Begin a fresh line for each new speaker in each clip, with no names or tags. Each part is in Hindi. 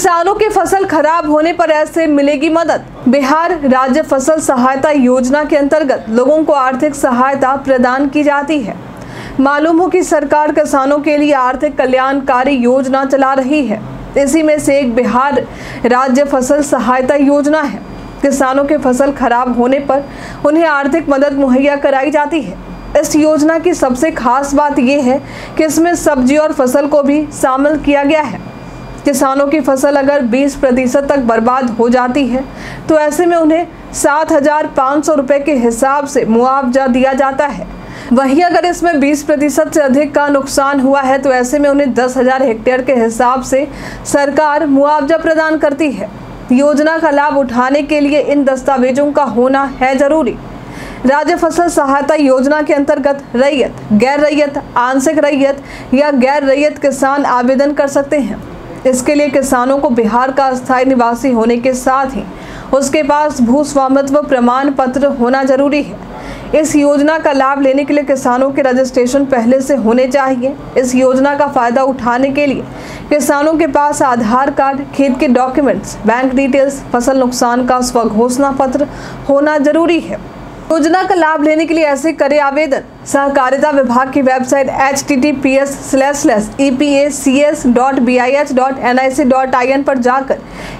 किसानों की फसल खराब होने पर ऐसे मिलेगी मदद। बिहार राज्य फसल सहायता योजना के अंतर्गत लोगों को आर्थिक सहायता प्रदान की जाती है। मालूम हो कि सरकार किसानों के लिए आर्थिक कल्याणकारी योजना चला रही है। इसी में से एक बिहार राज्य फसल सहायता योजना है। किसानों की फसल खराब होने पर उन्हें आर्थिक मदद मुहैया कराई जाती है। इस योजना की सबसे खास बात यह है कि इसमें सब्जी और फसल को भी शामिल किया गया है। किसानों की फसल अगर 20% तक बर्बाद हो जाती है तो ऐसे में उन्हें 7,500 रुपये के हिसाब से मुआवजा दिया जाता है। वहीं अगर इसमें 20% से अधिक का नुकसान हुआ है तो ऐसे में उन्हें 10,000 हेक्टेयर के हिसाब से सरकार मुआवजा प्रदान करती है। योजना का लाभ उठाने के लिए इन दस्तावेजों का होना है जरूरी। राज्य फसल सहायता योजना के अंतर्गत रैयत, गैर रैयत, आंशिक रैयत या गैर रैयत किसान आवेदन कर सकते हैं। इसके लिए किसानों को बिहार का अस्थायी निवासी होने के साथ ही उसके पास भू स्वामित्व प्रमाण पत्र होना जरूरी है। इस योजना का लाभ लेने के लिए किसानों के रजिस्ट्रेशन पहले से होने चाहिए। इस योजना का फायदा उठाने के लिए किसानों के पास आधार कार्ड, खेत के डॉक्यूमेंट्स, बैंक डिटेल्स, फसल नुकसान का स्वघोषणा पत्र होना जरूरी है। योजना का लाभ लेने के लिए ऐसे करें आवेदन। सहकारिता विभाग की वेबसाइट https://epacs.bih.nic.in पर जाकर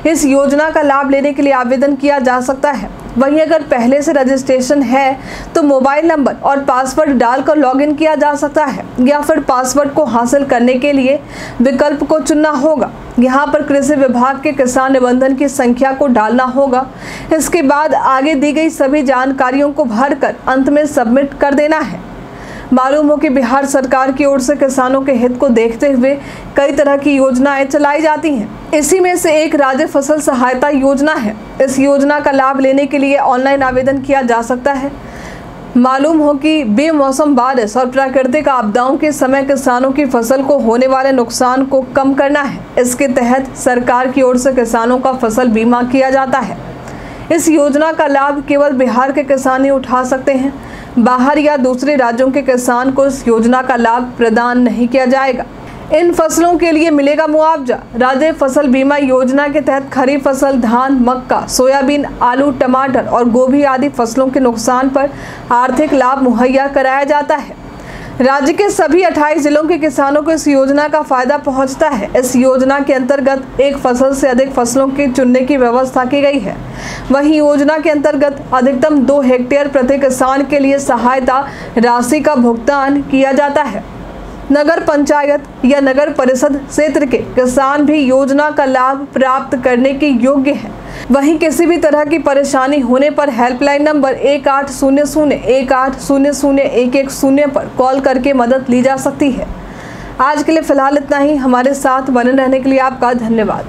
इस योजना का लाभ लेने के लिए आवेदन किया जा सकता है। वहीं अगर पहले से रजिस्ट्रेशन है तो मोबाइल नंबर और पासवर्ड डालकर लॉगिन किया जा सकता है या फिर पासवर्ड को हासिल करने के लिए विकल्प को चुनना होगा। यहाँ पर कृषि विभाग के किसान निबंधन की संख्या को डालना होगा। इसके बाद आगे दी गई सभी जानकारियों को भरकर अंत में सबमिट कर देना है। मालूम हो कि बिहार सरकार की ओर से किसानों के हित को देखते हुए कई तरह की योजनाएं चलाई जाती हैं। इसी में से एक राज्य फसल सहायता योजना है। इस योजना का लाभ लेने के लिए ऑनलाइन आवेदन किया जा सकता है। मालूम हो कि बेमौसम बारिश और प्राकृतिक आपदाओं के समय किसानों की फसल को होने वाले नुकसान को कम करना है। इसके तहत सरकार की ओर से किसानों का फसल बीमा किया जाता है। इस योजना का लाभ केवल बिहार के किसान ही उठा सकते हैं। बाहर या दूसरे राज्यों के किसान को इस योजना का लाभ प्रदान नहीं किया जाएगा। इन फसलों के लिए मिलेगा मुआवजा। राज्य फसल बीमा योजना के तहत खरीफ फसल धान, मक्का, सोयाबीन, आलू, टमाटर और गोभी आदि फसलों के नुकसान पर आर्थिक लाभ मुहैया कराया जाता है। राज्य के सभी 28 जिलों के किसानों को इस योजना का फायदा पहुंचता है। इस योजना के अंतर्गत एक फसल से अधिक फसलों के चुनने की व्यवस्था की गई है। वहीं योजना के अंतर्गत अधिकतम 2 हेक्टेयर प्रति किसान के लिए सहायता राशि का भुगतान किया जाता है। नगर पंचायत या नगर परिषद क्षेत्र के किसान भी योजना का लाभ प्राप्त करने के योग्य हैं। वहीं किसी भी तरह की परेशानी होने पर हेल्पलाइन नंबर 1800-1800-110 पर कॉल करके मदद ली जा सकती है। आज के लिए फिलहाल इतना ही। हमारे साथ बने रहने के लिए आपका धन्यवाद।